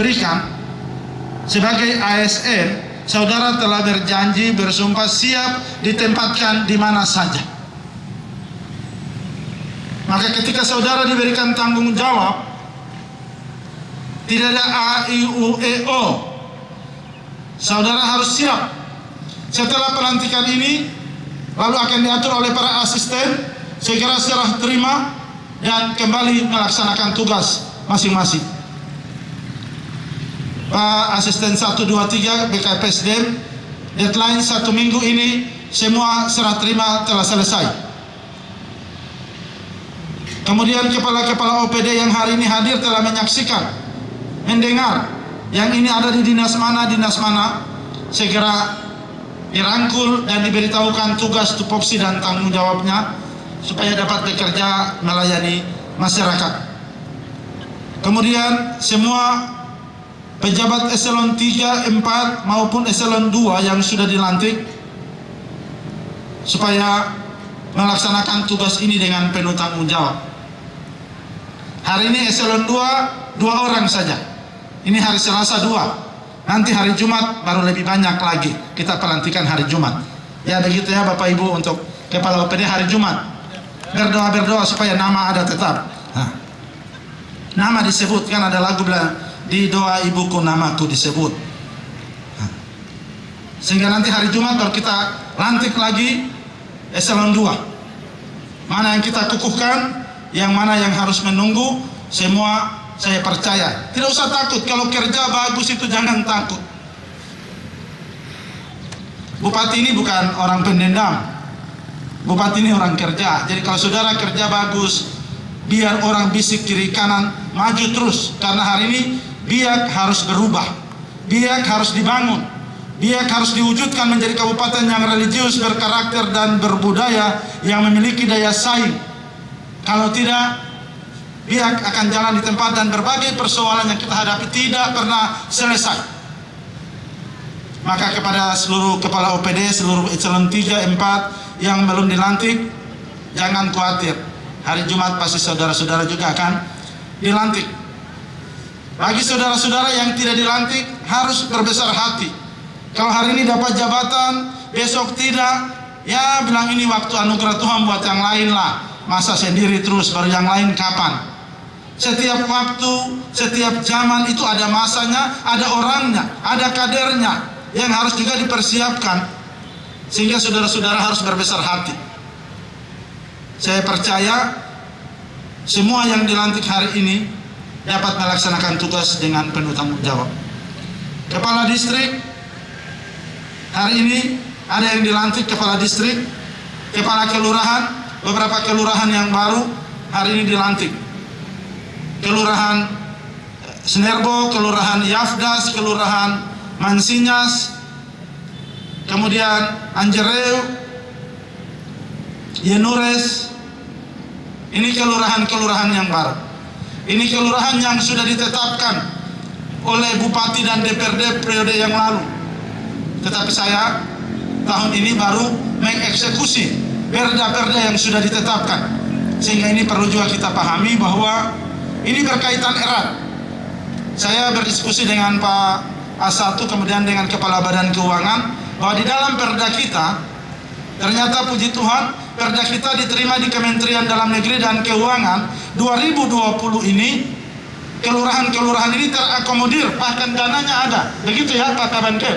diberikan sebagai ASN, saudara telah berjanji bersumpah siap ditempatkan di mana saja. Maka ketika saudara diberikan tanggung jawab, tidak ada A, I, U, E, O, saudara harus siap. Setelah pelantikan ini lalu akan diatur oleh para asisten, segera serah terima dan kembali melaksanakan tugas masing-masing. Pak Asisten 1, 2, 3 BKPSDM, deadline 1 minggu ini semua serah terima telah selesai. Kemudian kepala-kepala OPD yang hari ini hadir telah menyaksikan, mendengar yang ini ada di dinas mana, segera dirangkul dan diberitahukan tugas, tupoksi dan tanggung jawabnya supaya dapat bekerja melayani masyarakat. Kemudian semua pejabat eselon 3, 4 maupun eselon 2 yang sudah dilantik supaya melaksanakan tugas ini dengan penuh tanggung jawab. Hari ini eselon 2 orang saja. Ini hari Selasa 2. Nanti hari Jumat baru lebih banyak lagi. Kita pelantikan hari Jumat. Ya begitu ya Bapak Ibu, untuk kepala OPD hari Jumat. Berdoa supaya nama ada tetap. Nama disebut, kan ada lagu bilang, di doa ibuku namaku disebut. Sehingga nanti hari Jumat baru kita lantik lagi eselon 2. Mana yang kita kukuhkan, yang mana yang harus menunggu, semua saya percaya. Tidak usah takut, kalau kerja bagus itu jangan takut. Bupati ini bukan orang pendendam. Bupati ini orang kerja. Jadi kalau saudara kerja bagus, biar orang bisik kiri kanan, maju terus. Karena hari ini Biak harus berubah, Biak harus dibangun, Biak harus diwujudkan menjadi kabupaten yang religius, berkarakter dan berbudaya, yang memiliki daya saing. Kalau tidak, Biak akan jalan di tempat dan berbagai persoalan yang kita hadapi tidak pernah selesai. Maka kepada seluruh kepala OPD, seluruh eselon 3, 4 yang belum dilantik, jangan khawatir. Hari Jumat pasti saudara-saudara juga akan dilantik. Bagi saudara-saudara yang tidak dilantik, harus berbesar hati. Kalau hari ini dapat jabatan, besok tidak, ya bilang ini waktu anugerah Tuhan buat yang lain lah. Masa sendiri terus, baru yang lain kapan? Setiap waktu, setiap zaman itu ada masanya, ada orangnya, ada kadernya yang harus juga dipersiapkan. Sehingga saudara-saudara harus berbesar hati. Saya percaya semua yang dilantik hari ini dapat melaksanakan tugas dengan penuh tanggung jawab. Kepala distrik, hari ini ada yang dilantik kepala distrik, kepala kelurahan, beberapa kelurahan yang baru hari ini dilantik. Kelurahan Senerbo, kelurahan Yafdas, kelurahan Mansinyas, kemudian Anjereu, Yenures. Ini kelurahan-kelurahan yang baru. Ini kelurahan yang sudah ditetapkan oleh Bupati dan DPRD periode yang lalu. Tetapi saya tahun ini baru mengeksekusi perda-perda yang sudah ditetapkan. Sehingga ini perlu juga kita pahami bahwa ini berkaitan erat. Saya berdiskusi dengan Pak A1 kemudian dengan Kepala Badan Keuangan bahwa di dalam perda kita ternyata puji Tuhan perda kita diterima di Kementerian Dalam Negeri dan Keuangan 2020 ini. Kelurahan-kelurahan ini terakomodir, bahkan dananya ada. Begitu ya Pak Kabanken.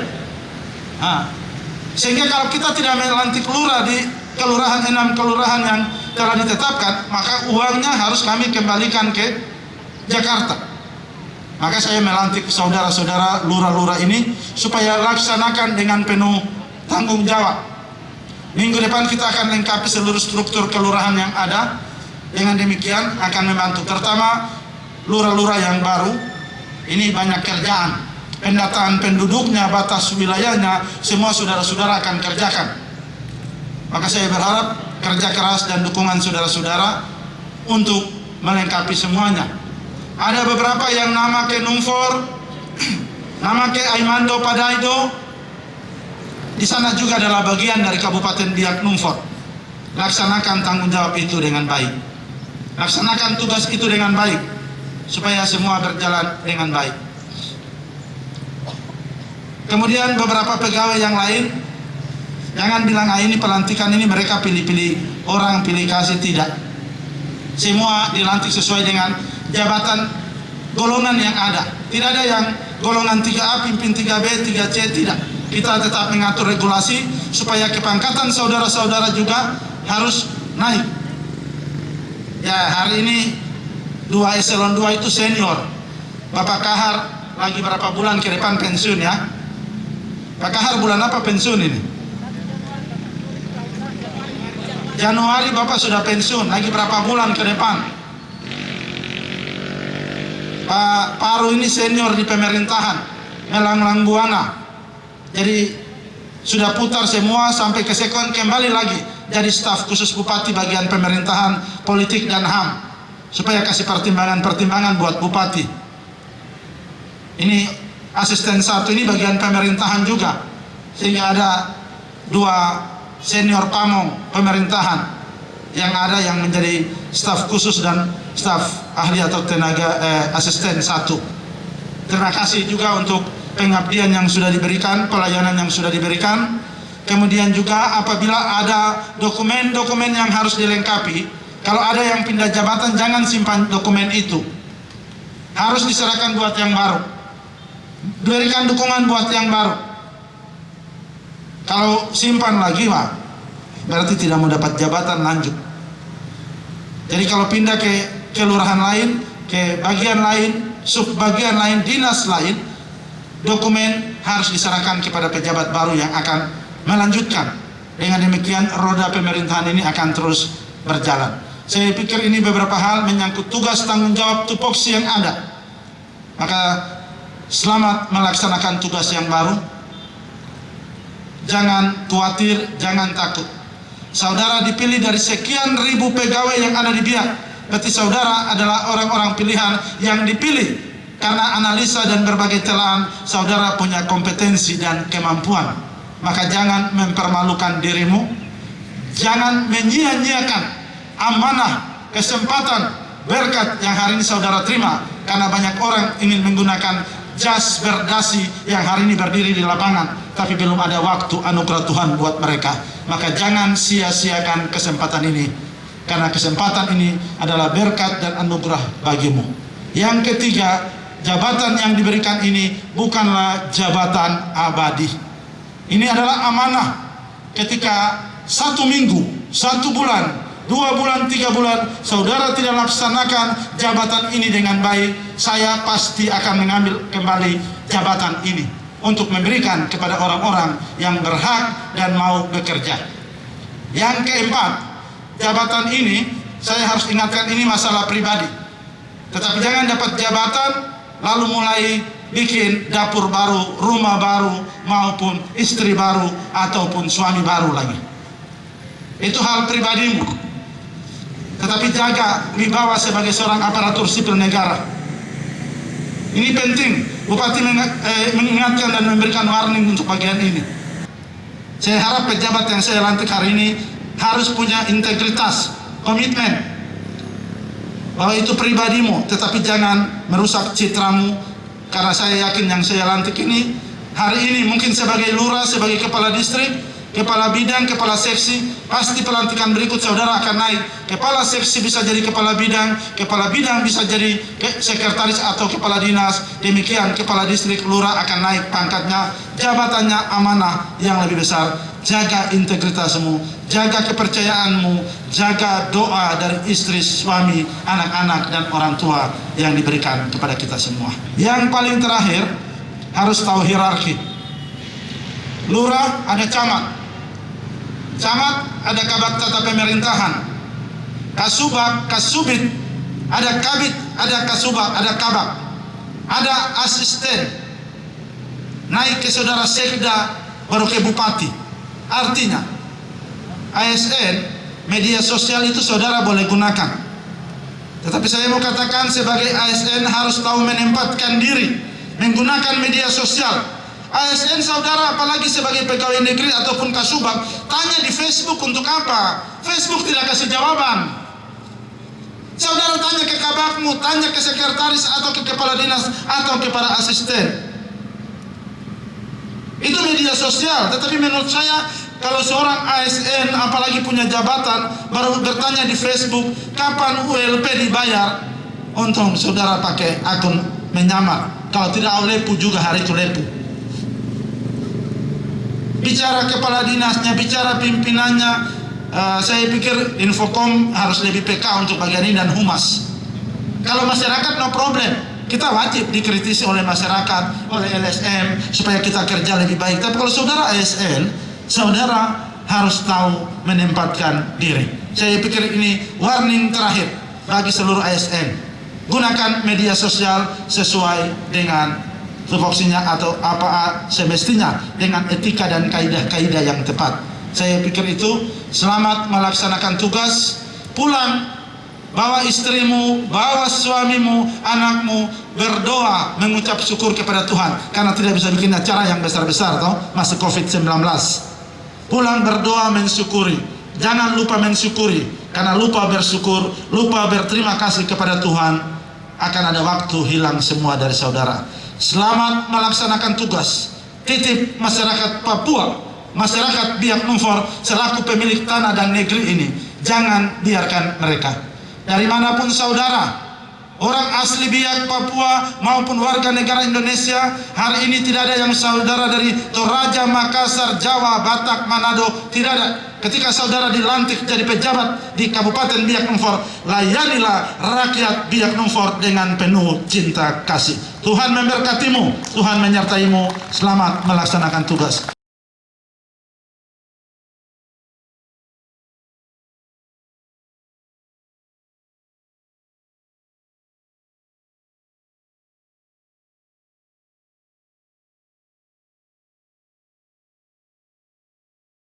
Sehingga kalau kita tidak melantik lurah di kelurahan 6 kelurahan yang telah ditetapkan, maka uangnya harus kami kembalikan ke Jakarta. Maka saya melantik saudara-saudara lurah-lurah ini supaya laksanakan dengan penuh tanggung jawab. Minggu depan kita akan lengkapi seluruh struktur kelurahan yang ada. Dengan demikian akan membantu, terutama lurah-lurah yang baru. Ini banyak kerjaan, pendataan penduduknya, batas wilayahnya, semua saudara-saudara akan kerjakan. Maka saya berharap kerja keras dan dukungan saudara-saudara untuk melengkapi semuanya. Ada beberapa yang nama ke Numfor, nama ke Aimando Padaido. Di sana juga adalah bagian dari Kabupaten Biak Numfor. Laksanakan tanggung jawab itu dengan baik. Laksanakan tugas itu dengan baik supaya semua berjalan dengan baik. Kemudian beberapa pegawai yang lain, jangan bilang ini pelantikan ini mereka pilih-pilih orang, pilih kasih, tidak. Semua dilantik sesuai dengan jabatan golongan yang ada. Tidak ada yang golongan 3A pimpin 3B, 3C, tidak. Kita tetap mengatur regulasi supaya kepangkatan saudara-saudara juga harus naik. Ya, hari ini 2 eselon 2 itu senior. Bapak Kahar lagi berapa bulan ke depan pensiun ya? Pak Kahar bulan apa pensiun ini? Januari Bapak sudah pensiun, lagi berapa bulan ke depan? Pak Paru ini senior di pemerintahan, melanglang buana. Jadi sudah putar semua sampai ke sekon, kembali lagi jadi staf khusus bupati bagian pemerintahan, politik dan HAM, supaya kasih pertimbangan-pertimbangan buat bupati. Ini asisten 1 ini bagian pemerintahan juga, sehingga ada 2 senior pamong pemerintahan yang ada yang menjadi staf khusus dan staf ahli atau tenaga asisten 1. Terima kasih juga untuk pengabdian yang sudah diberikan, pelayanan yang sudah diberikan. Kemudian juga apabila ada dokumen-dokumen yang harus dilengkapi, kalau ada yang pindah jabatan jangan simpan dokumen itu, harus diserahkan buat yang baru, berikan dukungan buat yang baru. Kalau simpan lagi Pak, berarti tidak mau dapat jabatan lanjut. Jadi kalau pindah ke kelurahan lain, ke bagian lain, subbagian lain, dinas lain, dokumen harus diserahkan kepada pejabat baru yang akan melanjutkan. Dengan demikian roda pemerintahan ini akan terus berjalan. Saya pikir ini beberapa hal menyangkut tugas tanggung jawab tupoksi yang ada. Maka selamat melaksanakan tugas yang baru. Jangan khawatir, jangan takut. Saudara dipilih dari sekian ribu pegawai yang ada di BIA. Berarti saudara adalah orang-orang pilihan yang dipilih karena analisa dan berbagai telahan saudara punya kompetensi dan kemampuan. Maka jangan mempermalukan dirimu, jangan menyia-nyiakan amanah, kesempatan, berkat yang hari ini saudara terima, karena banyak orang ingin menggunakan jas berdasi yang hari ini berdiri di lapangan, tapi belum ada waktu anugerah Tuhan buat mereka. Maka jangan sia-siakan kesempatan ini, karena kesempatan ini adalah berkat dan anugerah bagimu. Yang ketiga, jabatan yang diberikan ini bukanlah jabatan abadi. Ini adalah amanah. Ketika 1 minggu, 1 bulan, 2 bulan, 3 bulan saudara tidak laksanakan jabatan ini dengan baik, saya pasti akan mengambil kembali jabatan ini untuk memberikan kepada orang-orang yang berhak dan mau bekerja. Yang keempat, jabatan ini saya harus ingatkan, ini masalah pribadi. Tetapi jangan dapat jabatan lalu mulai bikin dapur baru, rumah baru, maupun istri baru ataupun suami baru lagi. Itu hal pribadimu. Tetapi jaga wibawa sebagai seorang aparatur sipil negara. Ini penting. Bupati mengingatkan dan memberikan warning untuk bagian ini. Saya harap pejabat yang saya lantik hari ini harus punya integritas, komitmen, bahwa itu pribadimu, tetapi jangan merusak citramu. Karena saya yakin yang saya lantik ini hari ini mungkin sebagai lurah, sebagai kepala distrik, kepala bidang, kepala seksi, pasti pelantikan berikut saudara akan naik. Kepala seksi bisa jadi kepala bidang bisa jadi sekretaris atau kepala dinas. Demikian kepala distrik, lurah akan naik pangkatnya, jabatannya amanah yang lebih besar. Jaga integritasmu, jaga kepercayaanmu, jaga doa dari istri, suami, anak-anak dan orang tua yang diberikan kepada kita semua. Yang paling terakhir, harus tahu hierarki. Lurah ada camat, camat ada kabak tata pemerintahan, kasubag, kasubit, ada kabit, ada kasubag, ada kabak, ada asisten, naik ke saudara sekda, baru ke bupati. Artinya ASN, media sosial itu saudara boleh gunakan, tetapi saya mau katakan sebagai ASN harus tahu menempatkan diri menggunakan media sosial. ASN saudara apalagi sebagai pegawai negeri ataupun kasubag, tanya di Facebook untuk apa? Facebook tidak kasih jawaban. Saudara tanya ke kabakmu, tanya ke sekretaris atau ke kepala dinas atau ke para asisten. Itu media sosial. Tetapi menurut saya, kalau seorang ASN apalagi punya jabatan baru bertanya di Facebook kapan ULP dibayar, untung saudara pakai akun menyamar. Kalau tidak lepu juga hari itu lepu. Bicara kepala dinasnya, bicara pimpinannya, saya pikir Infocom harus lebih peka untuk bagian ini dan humas. Kalau masyarakat no problem. Kita wajib dikritisi oleh masyarakat, oleh LSM supaya kita kerja lebih baik. Tapi kalau saudara ASN, saudara harus tahu menempatkan diri. Saya pikir ini warning terakhir bagi seluruh ASN. Gunakan media sosial sesuai dengan tupoksinya atau apa semestinya dengan etika dan kaidah-kaidah yang tepat. Saya pikir itu. Selamat melaksanakan tugas. Pulang, bawa istrimu, bawa suamimu, anakmu, berdoa, mengucap syukur kepada Tuhan karena tidak bisa bikin acara yang besar-besar toh, masih COVID-19. Pulang berdoa mensyukuri. Jangan lupa mensyukuri, karena lupa bersyukur, lupa berterima kasih kepada Tuhan, akan ada waktu hilang semua dari saudara. Selamat melaksanakan tugas. Titip masyarakat Papua, masyarakat Biak Numfor selaku pemilik tanah dan negeri ini, jangan biarkan mereka. Dari manapun saudara, orang asli Biak Papua maupun warga negara Indonesia, hari ini tidak ada yang saudara dari Toraja, Makassar, Jawa, Batak, Manado, tidak ada. Ketika saudara dilantik jadi pejabat di Kabupaten Biak Numfor, layanilah rakyat Biak Numfor dengan penuh cinta kasih. Tuhan memberkatimu, Tuhan menyertaimu. Selamat melaksanakan tugas.